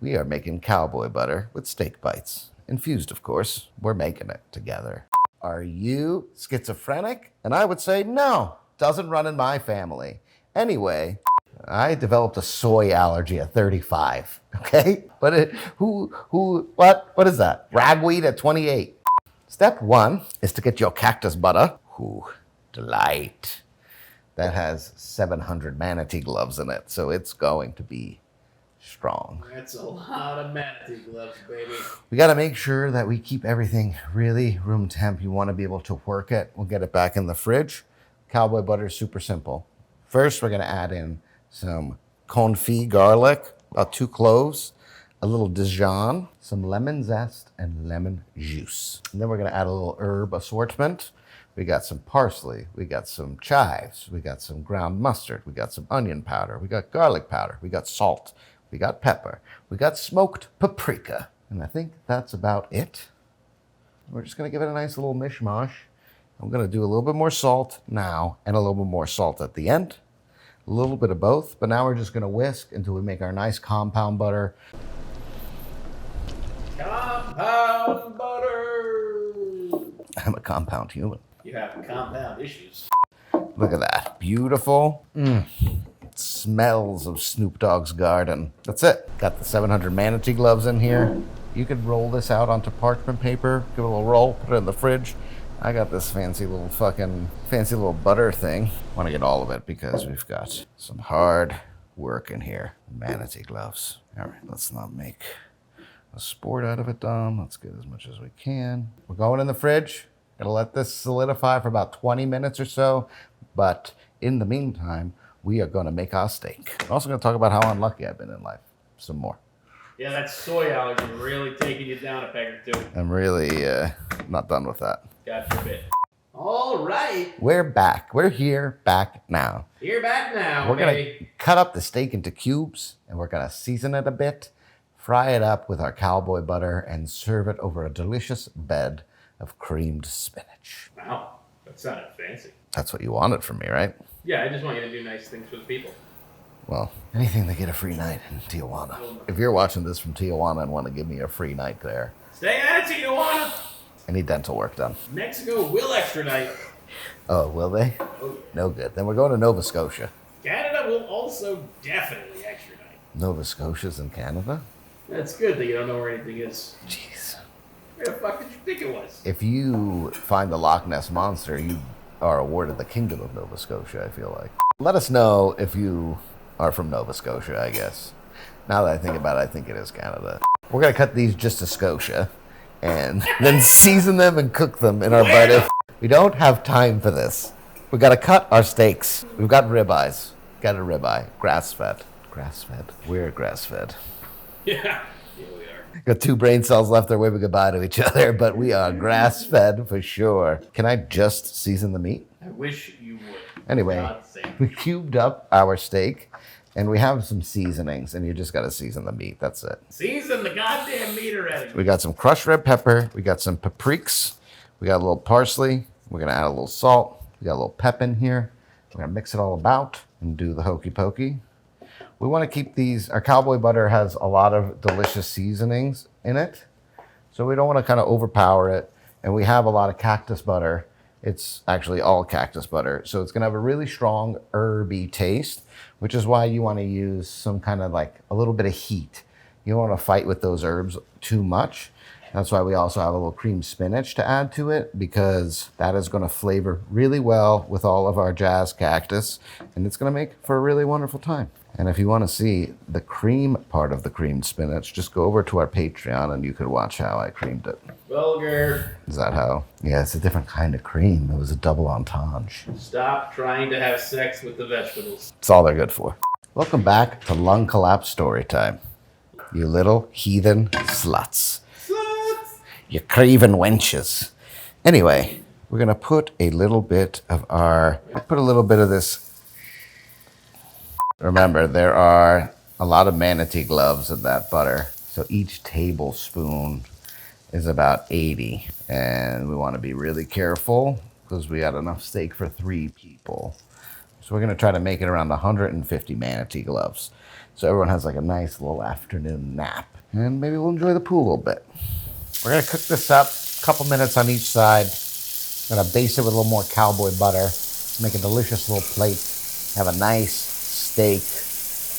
We are making cowboy butter with steak bites. Infused, of course. We're making it together. Are you schizophrenic? And I would say no, doesn't run in my family. Anyway, I developed a soy allergy at 35, okay? But what is that? Ragweed at 28. Step one is to get your cactus butter. Ooh, delight. That has 700 manatee gloves in it, so it's going to be strong. That's a lot of manatee gloves, baby. We got to make sure that we keep everything really room temp. You want to be able to work it. We'll get it back in the fridge. Cowboy butter is super simple. First, we're going to add in some confit garlic, about 2 cloves, a little Dijon, some lemon zest, and lemon juice. And then we're going to add a little herb assortment. We got some parsley, we got some chives, we got some ground mustard, we got some onion powder, we got garlic powder, we got salt, we got pepper, we got smoked paprika. And I think that's about it. We're just gonna give it a nice little mishmash. I'm gonna do a little bit more salt now and a little bit more salt at the end. A little bit of both, but now we're just gonna whisk until we make our nice compound butter. Compound butter! I'm a compound human. You have compound issues. Look at that. Beautiful. It smells of Snoop Dogg's garden. That's it. Got the 700 manatee gloves in here. You could roll this out onto parchment paper, give it a little roll, put it in the fridge. I got this fancy little butter thing. Want to get all of it because we've got some hard work in here. Manatee gloves. All right, let's not make a sport out of it, Dom. Let's get as much as we can. We're going in the fridge. Gonna let this solidify for about 20 minutes or so. But in the meantime, we are gonna make our steak. I'm also gonna talk about how unlucky I've been in life. Some more. Yeah, that soy allergy really taking you down a peg or two. I'm really not done with that. God forbid. All right. We're back. We're here, back now. You're back now, We're gonna cut up the steak into cubes and we're gonna season it a bit, fry it up with our cowboy butter, and serve it over a delicious bed of creamed spinach. Wow, that sounded fancy. That's what you wanted from me, right? Yeah, I just want you to do nice things for the people. Well, anything to get a free night in Tijuana. If you're watching this from Tijuana and want to give me a free night there. Stay at it, Tijuana! I need dental work done. Mexico will extradite. Oh, will they? Oh. No good. Then we're going to Nova Scotia. Canada will also definitely extradite. Nova Scotia's in Canada? That's good that you don't know where anything is. Jeez. Where the fuck did you think it was? If you find the Loch Ness Monster, you are awarded the Kingdom of Nova Scotia, I feel like. Let us know if you are from Nova Scotia, I guess. Now that I think about it, I think it is Canada. We're going to cut these just to Scotia and then season them and cook them in our butter. We don't have time for this. We got to cut our steaks. We've got ribeyes. Got a ribeye. Grass-fed. Grass-fed. We're grass-fed. Yeah, here we are. Got 2 brain cells left. They're waving goodbye to each other, but we are grass-fed for sure. Can I just season the meat? I wish you would. Anyway, we cubed up our steak, and we have some seasonings, and you just got to season the meat. That's it. Season the goddamn meat already. We got some crushed red pepper. We got some paprikas. We got a little parsley. We're going to add a little salt. We got a little pep in here. We're going to mix it all about and do the hokey pokey. We want to keep these, our cowboy butter has a lot of delicious seasonings in it. So we don't want to kind of overpower it. And we have a lot of cactus butter. It's actually all cactus butter. So it's going to have a really strong herby taste, which is why you want to use some kind of like a little bit of heat. You don't want to fight with those herbs too much. That's why we also have a little creamed spinach to add to it, because that is going to flavor really well with all of our jazz cactus. And it's going to make for a really wonderful time. And if you want to see the cream part of the creamed spinach, just go over to our Patreon and you could watch how I creamed it. Vulgar. Is that how? Yeah, it's a different kind of cream. It was a double entendre. Stop trying to have sex with the vegetables. It's all they're good for. Welcome back to Lung Collapse Story Time. You little heathen sluts. Sluts! You craven wenches. Anyway, we're going to put a little bit of this. Remember, there are a lot of manatee gloves in that butter. So each tablespoon is about 80. And we want to be really careful because we got enough steak for 3 people. So we're going to try to make it around 150 manatee gloves. So everyone has like a nice little afternoon nap. And maybe we'll enjoy the pool a little bit. We're gonna cook this up, a couple minutes on each side. Gonna baste it with a little more cowboy butter. Make a delicious little plate. Have a nice steak,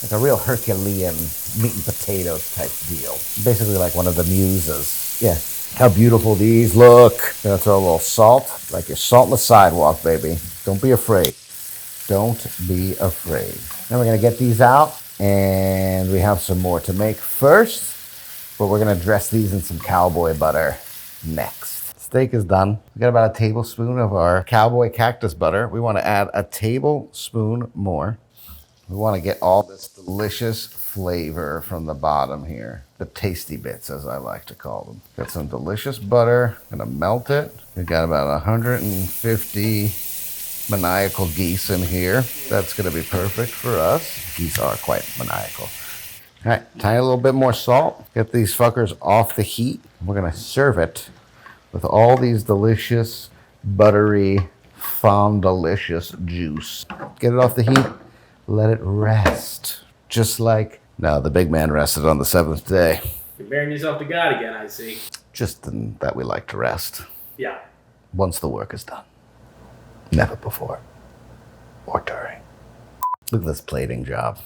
like a real Herculean meat and potatoes type deal. Basically like one of the muses. Yeah. How beautiful these look. Gonna throw a little salt, like you're salting the sidewalk, baby. Don't be afraid. Don't be afraid. Then we're gonna get these out, and we have some more to make first, but we're gonna dress these in some cowboy butter next. Steak is done. We got about a tablespoon of our cowboy cactus butter. We wanna add a tablespoon more. We wanna get all this delicious flavor from the bottom here. The tasty bits, as I like to call them. Got some delicious butter. Gonna melt it. We got about 150 maniacal geese in here. That's gonna be perfect for us. Geese are quite maniacal. All right, tiny little bit more salt. Get these fuckers off the heat. We're gonna serve it with all these delicious, buttery, delicious juice. Get it off the heat. Let it rest. Just like, no, the big man rested on the seventh day. You're bearing yourself to God again, I see. Just that we like to rest. Yeah. Once the work is done. Never before. Or during. Look at this plating job.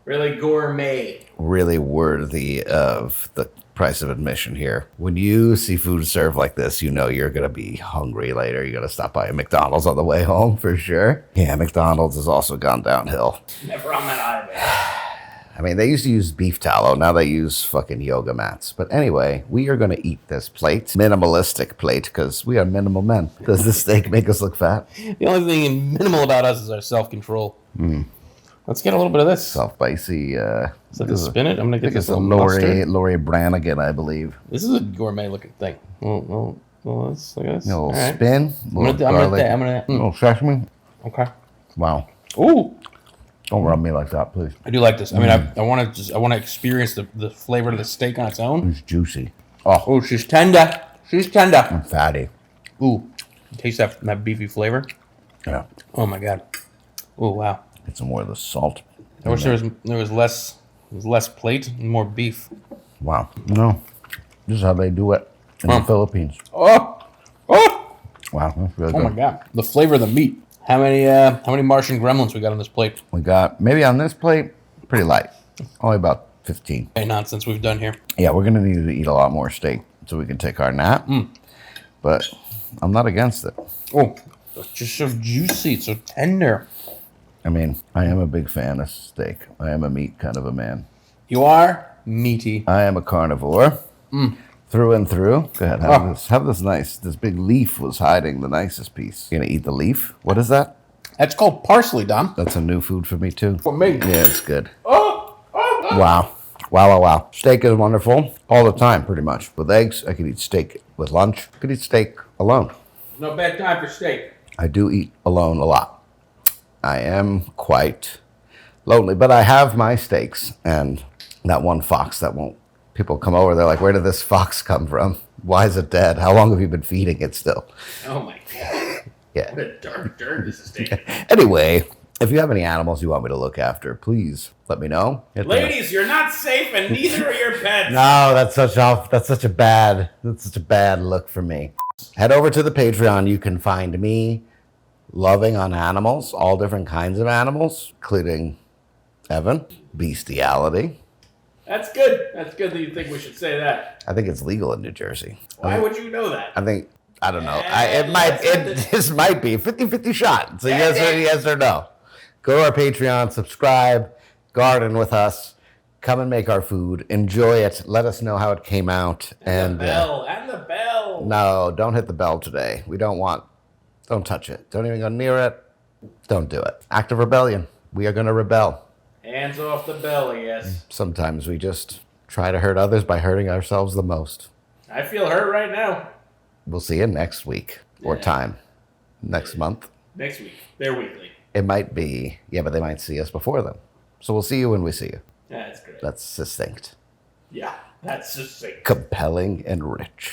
Really gourmet. Really worthy of the price of admission here. When you see food served like this, you know you're going to be hungry later. You're going to stop by a McDonald's on the way home for sure. Yeah, McDonald's has also gone downhill. Never on that highway. I mean, they used to use beef tallow. Now they use fucking yoga mats. But anyway, we are going to eat this plate. Minimalistic plate, because we are minimal men. Does this steak make us look fat? The only thing minimal about us is our self-control. Let's get a little bit of this. Spicy. Is that the spinach? I'm going to get It's this a little mustard. Lori Brannigan, I believe. This is a gourmet-looking thing. Well, let's look at this. A little All right. spin. A little garlic. I'm gonna. A little sesame. Okay. Wow. Ooh, Don't rub me like that, please. I do like this. I mean, I want to experience the flavor of the steak on its own. It's juicy. Oh, she's tender. She's tender. And fatty. Ooh, taste that beefy flavor. Yeah. Oh my god. Oh wow. Get some more of the salt. I wish there was less plate and more beef. Wow. No. This is how they do it in the Philippines. Oh. Wow. That's really Oh good. my god. The flavor of the meat. How many Martian gremlins we got on this plate? We got, maybe on this plate, pretty light. Only about 15. Hey, nonsense we've done here. Yeah, we're going to need to eat a lot more steak so we can take our nap. But I'm not against it. Oh, it's just so juicy. It's so tender. I mean, I am a big fan of steak. I am a meat kind of a man. You are meaty. I am a carnivore. Through and through. Go ahead, have this. Have this nice. This big leaf was hiding the nicest piece. You gonna eat the leaf? What is that? That's called parsley, Dom. That's a new food for me too. For me. Yeah, it's good. Wow. Wow. Steak is wonderful all the time, pretty much. With eggs, I could eat steak with lunch. I could eat steak alone. No bad time for steak. I do eat alone a lot. I am quite lonely, but I have my steaks and that one fox that won't. People come over, they're like, where did this fox come from? Why is it dead? How long have you been feeding it still? Oh my god. Yeah. What a dark turn this is taking. Anyway, if you have any animals you want me to look after, please let me know. Ladies, you're not safe, and neither are your pets. No, that's such a bad look for me. Head over to the Patreon. You can find me loving on animals, all different kinds of animals, including Evan, bestiality. That's good. That's good that you think we should say that. I think it's legal in New Jersey. Why would you know that? I don't know. This might be a 50-50 shot. It's a yes or no. Go to our Patreon, subscribe, garden with us, come and make our food, enjoy it. Let us know how it came out. And the bell. No, don't hit the bell today. Don't touch it. Don't even go near it. Don't do it. Act of rebellion. We are going to rebel. Hands off the bell, yes. Sometimes we just try to hurt others by hurting ourselves the most. I feel hurt right now. We'll see you next week or time. Next month. Next week. They're weekly. It might be, but they might see us before then. So we'll see you when we see you. That's great. That's succinct. Yeah, that's succinct. Compelling and rich.